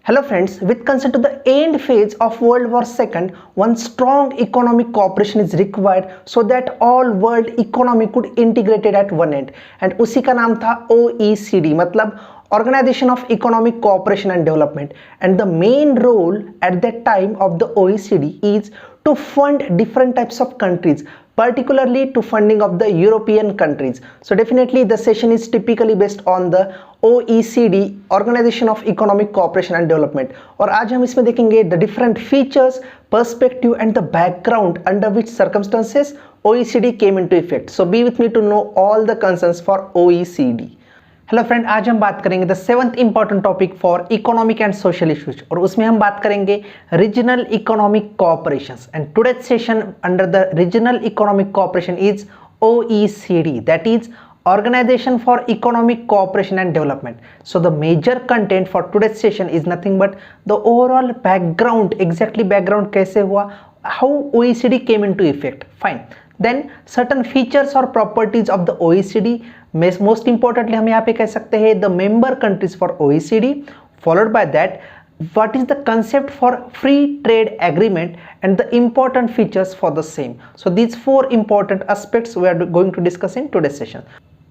Hello friends, with concern to the end phase of World War II, one strong economic cooperation is required so that all world economy could integrated at one end. And उसी का नाम था OECD, मतलब Organization of Economic Cooperation and Development. And the main role at that time of the OECD is to fund different types of countries, particularly to funding of the European countries. So definitely the session is typically based on the OECD, Organization of Economic Cooperation and Development. और आज हम इसमें देखेंगे the different features, perspective and the background under which circumstances OECD came into effect. So be with me to know all the concerns for OECD. Hello friend, आज हम बात करेंगे the seventh important topic for economic and social issues और उसमें हम बात करेंगे regional economic cooperations and today's session under the regional economic cooperation is OECD, that is Organization for Economic Cooperation and Development. So the major content for today's session is nothing but the overall background, exactly background कैसे हुआ, how OECD came into effect. Fine. Then certain features or properties of the OECD. Most importantly हम यहाँ पे कह सकते हैं the member countries for OECD. Followed by that, what is the concept for free trade agreement and the important features for the same. So these four important aspects we are going to discuss in today's session.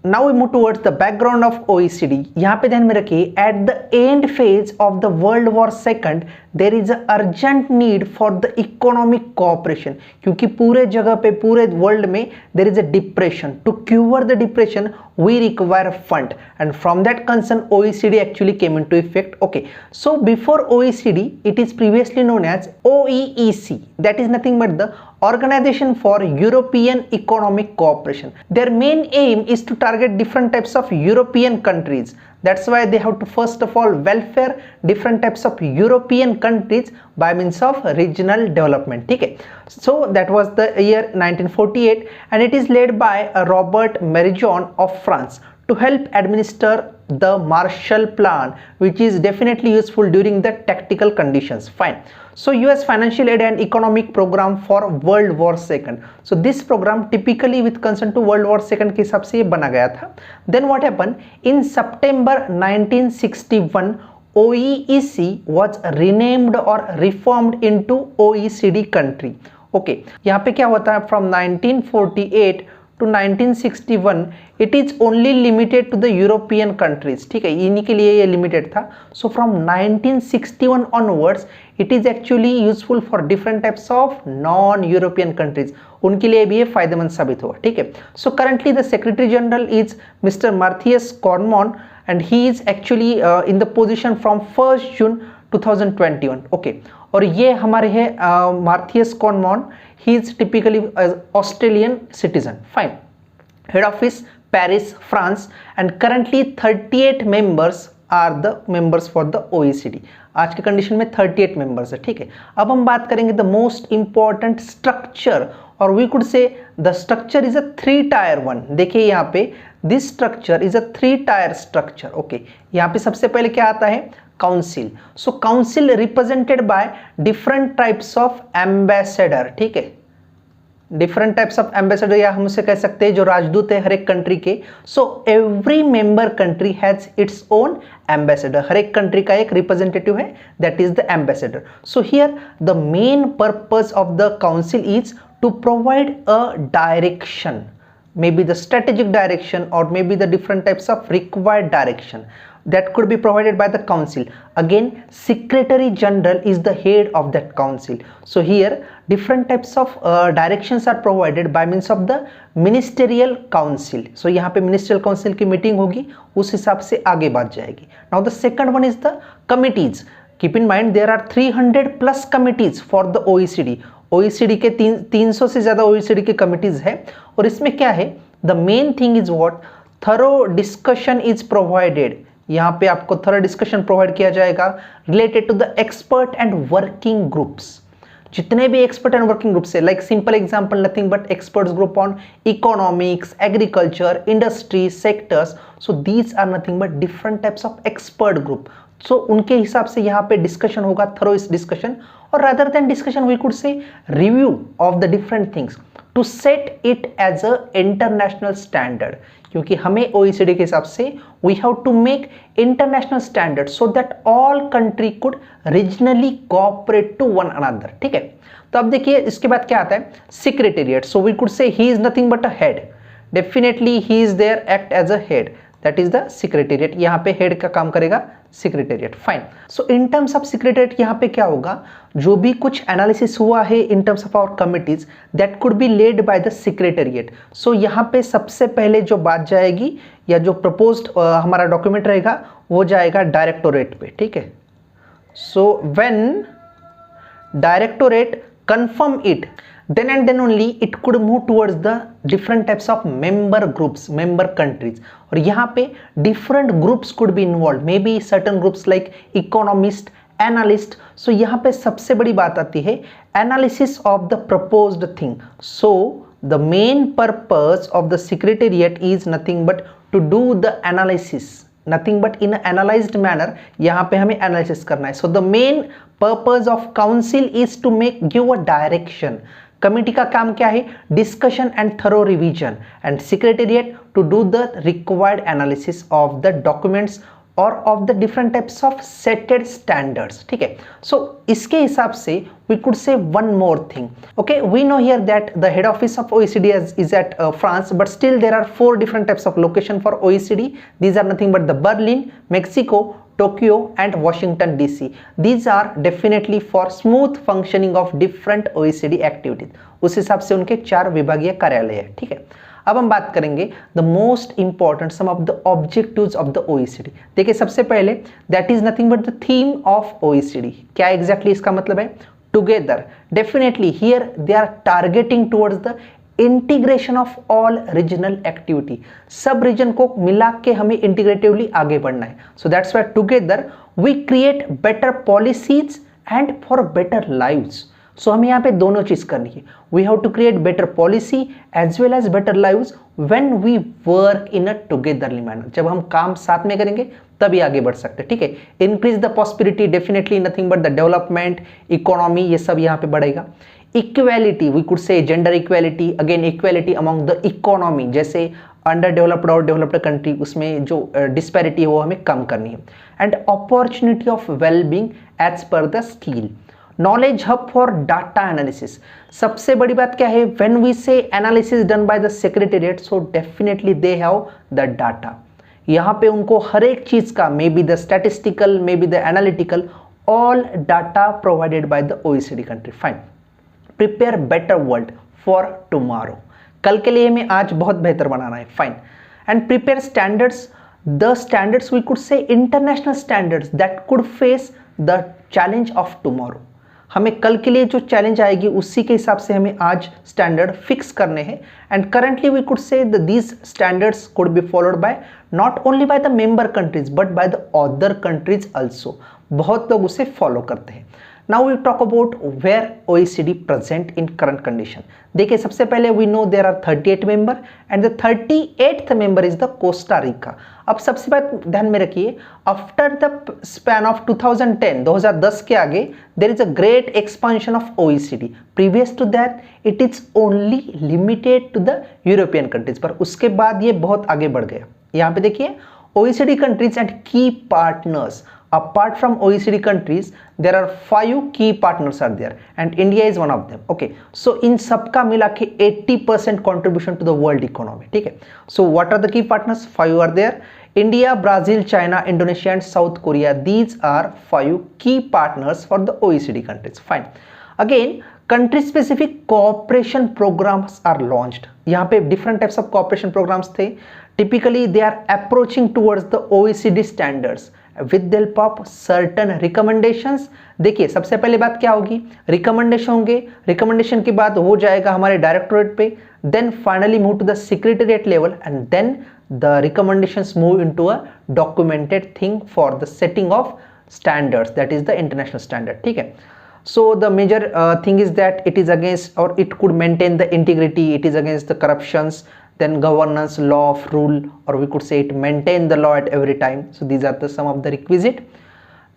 Now we move towards the background of OECD. यहाँ पे ध्यान में रखिए, at the end phase of the World War II there is a urgent need for the economic cooperation, क्योंकि पूरे जगह पे पूरे वर्ल्ड में there is a depression. To cure the depression we require fund, and from that concern OECD actually came into effect. Okay, so before OECD it is previously known as OEEC, that is nothing but the Organization for European Economic Cooperation. Their main aim is to target different types of European countries. That's why they have to first of all welfare different types of European countries by means of regional development. Okay, so that was the year 1948 and it is led by Robert Marijon of France to help administer the Marshall Plan, which is definitely useful during the tactical conditions. Fine. So US financial aid and economic program for World War II. So this program typically with concern to World War II के हिसाब से ये बना गया था. Then what happened? In September 1961, OEEC was renamed or reformed into OECD country. Okay, यहाँ पे क्या होता है? From 1948 to 1961 it is only limited to the European countries. ठीक है, इन्हीं के लिए ये limited था. So from 1961 onwards it is actually useful for different types of non-European countries. उनके लिए भी ये फायदेमंद साबित हुआ. ठीक है. So currently the Secretary General is Mr. Matthias Cormann and he is actually in the position from 1st June 2021. Okay, और ये हमारे है Matthias Cormann. He is typically an Australian citizen. Fine. Head office Paris, France, and currently 38 members are the members for the OECD. आज के condition में 38 members है. ठीक है, अब हम बात करेंगे द मोस्ट इंपॉर्टेंट स्ट्रक्चर, और we could say the structure is a 3 tier 1. देखिए यहाँ पे this structure is a 3 tier structure. Okay, यहाँ पे सबसे पहले क्या आता है? Council. So council represented by different types of ambassador. ठीक है, डिफरेंट टाइप्स ऑफ एम्बेसडर, या हम उसे कह सकते हैं जो राजदूत है हर एक कंट्री के. So every member country has its own ambassador. हर एक कंट्री का एक रिप्रेजेंटेटिव है, that is the ambassador. So here the main purpose of the council is to provide a direction, maybe the strategic direction or maybe the different types of required direction that could be provided by the council. Again, Secretary General is the head of that council. So here different types of directions are provided by means of the ministerial council. So यहाँ पे ministerial council की meeting होगी, उस हिसाब से आगे बात जाएगी. Now the second one is the committees. Keep in mind there are 300 plus committees for the OECD. OECD के 300 से ज़्यादा OECD के कमिटीज़ है, और इसमें क्या है? The main thing is what? Thorough discussion is provided. यहाँ पे आपको थरो डिस्कशन प्रोवाइड किया जाएगा related to the expert and working groups. जितने भी एक्सपर्ट एंड वर्किंग ग्रुप्स है, like simple example nothing but experts group on economics, agriculture, industry, sectors. So these are nothing but different types of expert group. So उनके हिसाब से यहाँ पे discussion होगा, thorough इस डिस्कशन, और rather than discussion we could say review of the different things to set it as a international standard. क्योंकि हमें OECD के हिसाब से we have to make international standard so that all country could regionally cooperate to one another. ठीक है, तो अब देखिए इसके बाद क्या आता है, secretariat. So we could say he is nothing but a head, definitely he is there act as a head, that is the secretariat. यहाँ पे हेड का काम करेगा secretariat. Fine, so in terms of secretariat यहाँ पे क्या होगा, जो भी कुछ एनालिसिस हुआ है in terms of our committees that could be led by the secretariat. So यहाँ पे सबसे पहले जो बात जाएगी या जो प्रपोज्ड हमारा डॉक्यूमेंट रहेगा वो जाएगा डायरेक्टोरेट पे। ठीक है, so when directorate confirm it, then and then only it could move towards the different types of member groups, member countries. और यहाँ पे different groups could be involved, maybe certain groups like economist, analyst. So यहाँ पे सबसे बड़ी बात आती है analysis of the proposed thing. So the main purpose of the secretariat is nothing but to do the analysis, nothing but in an analyzed manner. यहाँ पे हमें analysis करना है. So the main purpose of council is to make give a direction. Committee का काम क्या है, discussion and thorough revision, and secretariat to do the required analysis of the documents और of the different types of setted standards. ठीक है, so इसके हिसाब से we could say one more thing. Okay, we know here that the head office of OECD is at France, but still there are 4 different types of location for OECD. These are nothing but the Berlin, Mexico, Tokyo and Washington DC. These are definitely for smooth functioning of different OECD activities. उस हिसाब से उनके 4 विभागीय कार्यालय है। ठीक है, अब हम बात करेंगे the most important some of the objectives of the OECD। देखिए सबसे पहले that is nothing but the theme of OECD। क्या एग्जैक्टली इसका मतलब है, together. Definitely here they are targeting towards the integration of all regional activity. सब region को मिला के हमें इंटीग्रेटिवली आगे बढ़ना है। So that's why together we create better policies and for better lives. So हमें यहाँ पे दोनों चीज करनी है, we have to create better policy as well as better lives when we work in a togetherly manner. जब हम काम साथ में करेंगे तभी आगे बढ़ सकते हैं। ठीक है, increase the possibility, definitely nothing but the development, economy, ये सब यहाँ पे बढ़ेगा। Equality, we could say gender equality, again equality among the economy, जैसे अंडर डेवलप्ड और डेवलप्ड कंट्री उसमें जो डिस्पैरिटी है वो हमें कम करनी है। And opportunity of wellbeing as per the skill. Knowledge hub for data analysis. सबसे बड़ी बात क्या है, when we say analysis done by the secretariat, so definitely they have the data. यहाँ पे उनको हर एक चीज का, may be the statistical, may be the analytical, all data provided by the OECD country. Fine, prepare better world for tomorrow. कल के लिए हमें आज बहुत बेहतर बनाना है। Fine, and prepare standards, the standards we could say international standards that could face the challenge of tomorrow. हमें कल के लिए जो चैलेंज आएगी उसी के हिसाब से हमें आज स्टैंडर्ड फिक्स करने हैं। And currently we could say these standards could be followed by not only by the member countries but by the other countries also. बहुत लोग उसे फॉलो करते हैं। Now we talk about where OECD present in current condition. देखिए सबसे पहले we know there are 38 member and the 38th member is the Costa Rica. अब सबसे बात ध्यान में रखिए, after the span of 2010 के आगे there is a great expansion of OECD. Previous to that it is only limited to the European countries, पर उसके बाद ये बहुत आगे बढ़ गया। यहाँ पे देखिए OECD countries and key partners. Apart from OECD countries, there are 5 key partners are there, and India is one of them. Okay, so इन सबका मिला के 80% contribution to the world economy. ठीक है, so what are the key partners? 5 are there: India, Brazil, China, Indonesia, and South Korea. These are 5 key partners for the OECD countries. Fine. Again, country specific cooperation programs are launched. यहाँ पे different types of cooperation programs थे. Typically, they are approaching towards the OECD standards with the help of certain recommendations. देखिए सबसे पहले बात क्या होगी, recommendation होंगे, रिकमेंडेशन के बाद हो जाएगा हमारे डायरेक्टोरेट पे, then finally move to the secretariat level, and then the recommendations move into a documented thing for the setting of standards, that is the international standard. ठीक है, so the major thing is that it is against, or it could maintain the integrity, it is against the corruptions, then governance, law of rule, or we could say it maintain the law at every time. So these are the some of the requisite.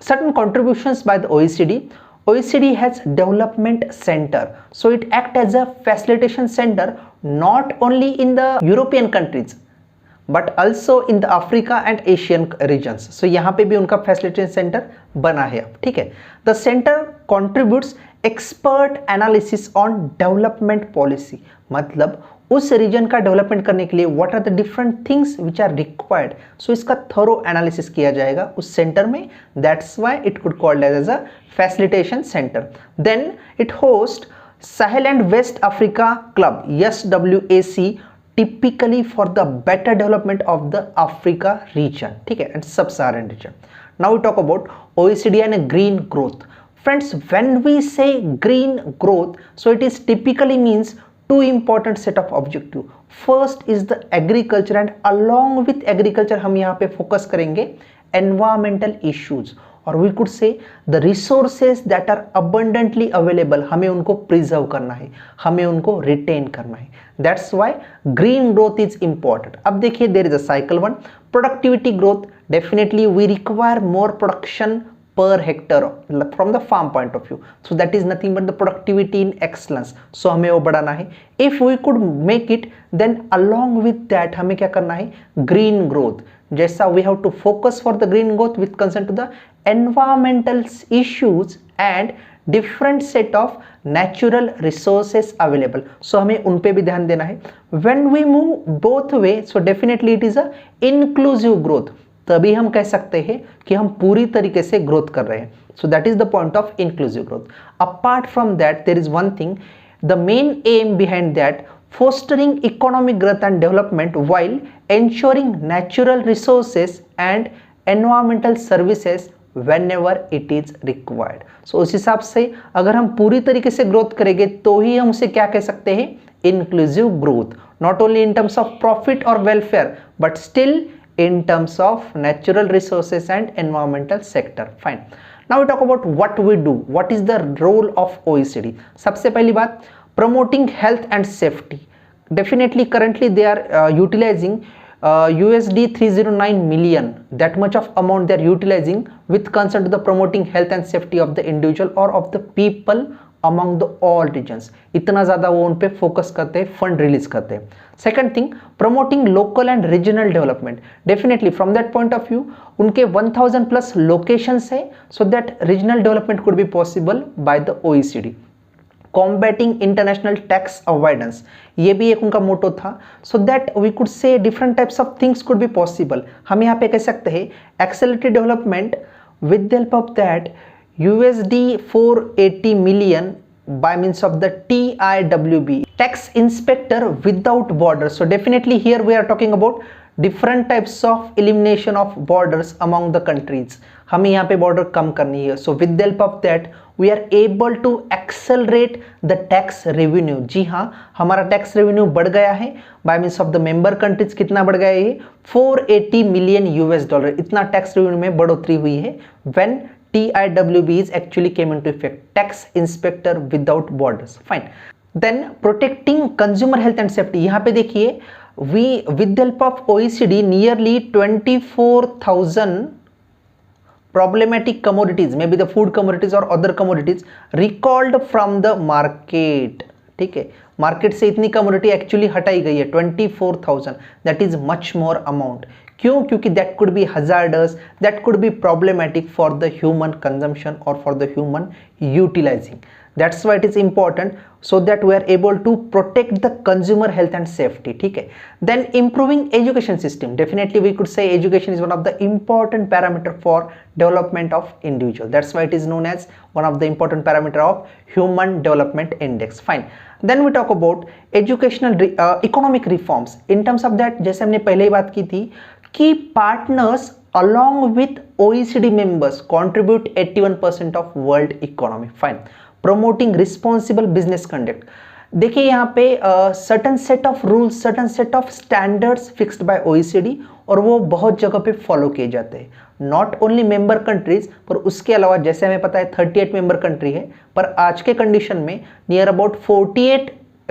Certain contributions by the OECD. OECD has development center, so it acts as a facilitation center not only in the European countries but also in the Africa and Asian regions. So यहाँ पे भी उनका facilitation centre बना है अब, ठीक है। The centre contributes expert analysis on development policy, मतलब उस रीजन का डेवलपमेंट करने के लिए what are the different things which are required, so इसका थोरो एनालिसिस किया जाएगा उस सेंटर में। That's why it could called as a facilitation centre. Then it host Sahel and West Africa Club SWAC typically for the better development of the Africa region, ठीक है, and sub-Saharan region. Now we talk about OECD and green growth. Friends, when we say green growth, so it is typically means two important set of objective. First is the agriculture, and along with agriculture हम यहाँ पे focus करेंगे environmental issues, और we could say the resources that are abundantly available, हमें उनको preserve करना है, हमें उनको रिटेन करना है। That's why green growth is important. अब देखिए there is a cycle one, productivity growth, definitely we require more production per hectare from the farm point of view, so that is nothing but the productivity in excellence, so हमें वो बढ़ाना है। if we could make it, then along with that हमें क्या करना है, green growth, जैसा we have to focus for the green growth with concern to the environmental issues and different set of natural resources available, so हमें उन पे भी ध्यान देना है। when we move both way, so definitely it is a inclusive growth, तभी हम कह सकते हैं कि हम पूरी तरीके से ग्रोथ कर रहे हैं। So that is the point of inclusive growth. Apart from that there is one thing, the main aim behind that, fostering economic growth and development while ensuring natural resources and environmental services whenever it is required. So उस हिसाब से अगर हम पूरी तरीके से growth करेंगे तो ही हम उसे क्या कह सकते हैं, inclusive growth, not only in terms of profit और welfare but still in terms of natural resources and environmental sector. Fine. Now we talk about what we do. What is the role of OECD? सबसे पहली बात, promoting health and safety. Definitely currently they are utilizing USD 309 million. That much of amount they are utilizing with concern to the promoting health and safety of the individual or of the people among the all regions. इतना ज़्यादा वो उन पे focus करते हैं, fund release करते हैं। Second thing, promoting local and regional development. Definitely from that point of view उनके 1000 प्लस लोकेशंस है, so that regional development could be possible by the OECD। Combating international tax avoidance, ये भी एक उनका motto था, so that we could say different types of things could be possible. हम यहाँ पे कह सकते हैं accelerated development with the help of that USD 480 million by means of the TIWB, tax inspector without borders. So definitely here we are talking about different types of elimination of borders among the countries. हमें यहाँ पे border कम करनी है, so with the help of that we are able to accelerate the tax revenue. जी हाँ, हमारा tax revenue बढ़ गया है by means of the member countries। कितना बढ़ गया है, 480 million US$, इतना tax revenue में बढ़ोतरी हुई है when TIWB is actually came into effect, tax inspector without borders. Fine. Then protecting consumer health and safety. यहाँ पे देखिए we with the help of OECD nearly 24,000 problematic commodities, maybe the food commodities or other commodities recalled from the market. ठीक है, market से इतनी commodity actually हटाई गई है 24,000, that is much more amount. क्यों? क्योंकि that could be hazardous, that could be problematic for the human consumption और for the human utilizing. That's why it is important, so that we are able to protect the consumer health and safety. ठीक है, then improving education system. Definitely we could say education is one of the important parameter for development of individual. That's why it is known as one of the important parameter of human development index. Fine. Then we talk about educational economic reforms. In terms of that, जैसे हमने पहले ही बात की थी कि partners along with OECD members contribute 81% of world economy. Fine. Promoting responsible business conduct. देखिए यहाँ पे certain set of rules, certain set of standards fixed by OECD और वो बहुत जगह पे फॉलो किए जाते हैं। नॉट ओनली मेंबर कंट्रीज, पर उसके अलावा जैसे हमें पता है 38 मेंबर कंट्री है, पर आज के कंडीशन में near about 48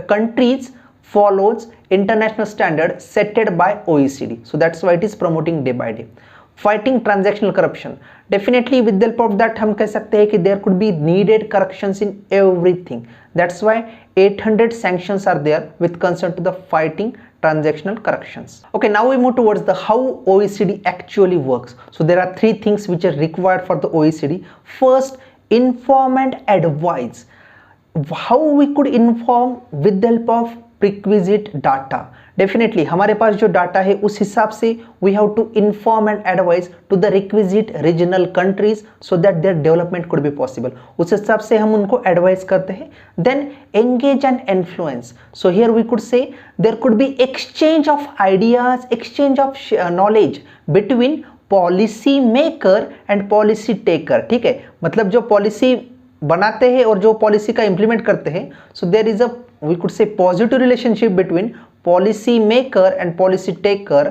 countries follows international standard setted by OECD. So that's why it is promoting day by day. Fighting transactional corruption. Definitely with the help of that हम कह सकते हैं कि there could be needed corrections in everything. That's why 800 sanctions are there with concern to the fighting transactional corrections. Okay, now we move towards the how OECD actually works. So there are three things which are required for the OECD. First, inform and advise. How we could inform with the help of prerequisite data. Definitely हमारे पास जो data है उस हिसाब से we have to inform and advise to the requisite regional countries so that their development could be possible. उस हिसाब से हम उनको एडवाइस करते हैं. Then engage and influence. So here we could say there could be exchange of ideas, exchange of knowledge between policy maker and policy taker. ठीक है, मतलब जो पॉलिसी बनाते हैं और जो पॉलिसी का इंप्लीमेंट करते हैं, so there is a we could say positive relationship between policy maker and policy taker.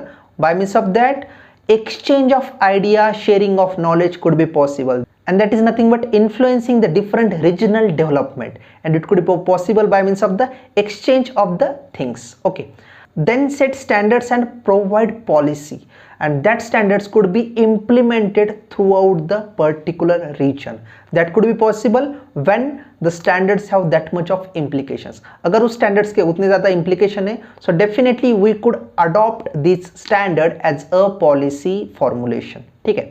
By means of that, exchange of idea, sharing of knowledge could be possible, and that is nothing but influencing the different regional development, and it could be possible by means of the exchange of the things. Okay, then set standards and provide policy, and that standards could be implemented throughout the particular region. That could be possible when the standards have that much of implications. अगर उस standards के उतने ज़्यादा implication है, so definitely we could adopt this standard as a policy formulation. ठीक है.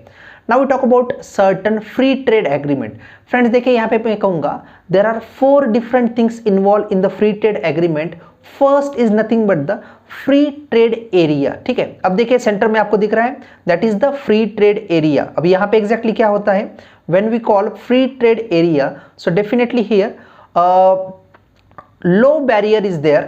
Now we talk about certain free trade agreement. Friends देखिए यहाँ पे मैं कहूँगा there are 4 different things involved in the free trade agreement. First is nothing but the free trade area. ठीक है, अब देखिए सेंटर में आपको दिख रहा है that is the free trade area. अब यहाँ पे exactly क्या होता है when we call free trade area? So definitely here low barrier is there.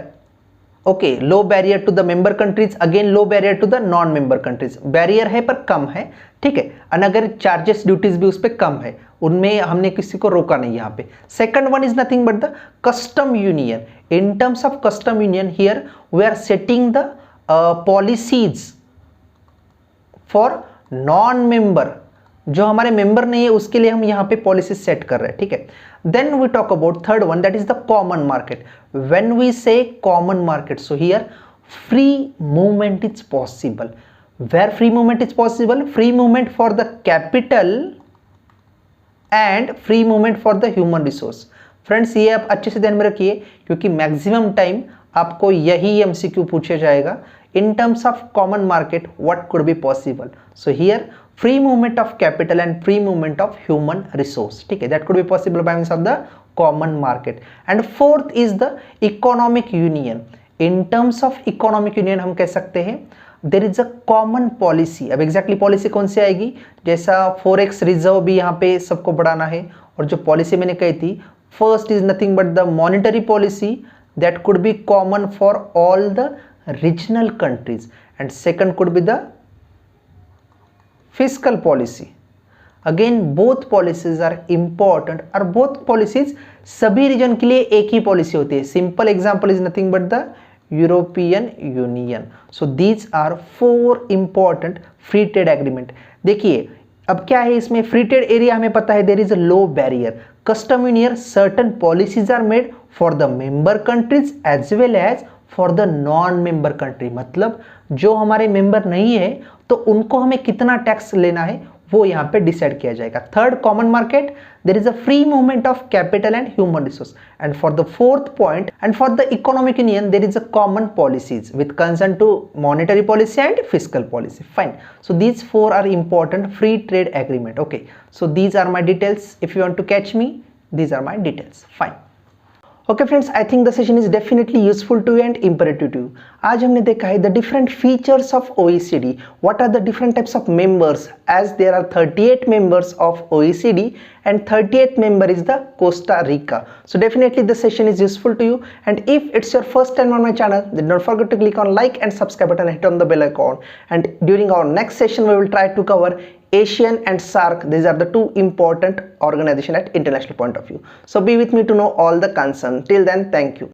Okay, low barrier to the member countries, again low barrier to the non member countries. Barrier है पर कम है. ठीक है, और अगर चार्जेस ड्यूटीज भी उस पर कम है, उनमें हमने किसी को रोका नहीं यहाँ पे. Second one is nothing but the custom union. In terms of custom union here we are setting the policies for non member. जो हमारे मेंबर नहीं है उसके लिए हम यहाँ पे पॉलिसी सेट कर रहे हैं. ठीक है. Then we talk about third one, that is the common market. When we say common market, so here free movement is possible. Where free movement is possible? Free movement for the capital and free movement for the human resource. Friends ये आप अच्छे से ध्यान में रखिए क्योंकि maximum time आपको यही एमसीक्यू पूछा जाएगा. In terms of common market, what could be possible? So here free movement of capital and free movement of human resource. ठीक है, that could be possible by means of the common market. And fourth is the economic union. In terms of economic union हम कह सकते हैं there is a common policy. अब exactly policy कौन सी आएगी? जैसा forex reserve भी यहाँ पे सबको बढ़ाना है, और जो policy मैंने कही थी first is nothing but the monetary policy that could be common for all the regional countries, and second could be the fiscal policy. Again both policies are important, और both policies सभी region के लिए एक ही policy होती है. Simple example is nothing but the European Union. So these are 4 important free trade agreement. देखिए अब क्या है इसमें, फ्री ट्रेड एरिया हमें पता है there is a low barrier. Custom union certain policies are made for the member countries as well as for the non member country. मतलब जो हमारे मेंबर नहीं है तो उनको हमें कितना टैक्स लेना है वो यहाँ पे डिसाइड किया जाएगा. Third common market, there is a free movement of capital and human resource. And for the fourth point, and for the economic union there is a common policies with concern to monetary policy and physical policy. Fine. So these 4 are important free trade agreement. Okay, so these are my details. If you want to catch me, these are my details. Fine. Okay friends, I think the session is definitely useful to you and imperative to you. आज हमने देखा है the different features of OECD. What are the different types of members? As there are 38 members of OECD and 38th member is the Costa Rica. So definitely the session is useful to you. And if it's your first time on my channel, then don't forget to click on like and subscribe button and hit on the bell icon. And during our next session, we will try to cover ASEAN and SAARC. These are the 2 important organizations at international point of view. So be with me to know all the concern. Till then, thank you.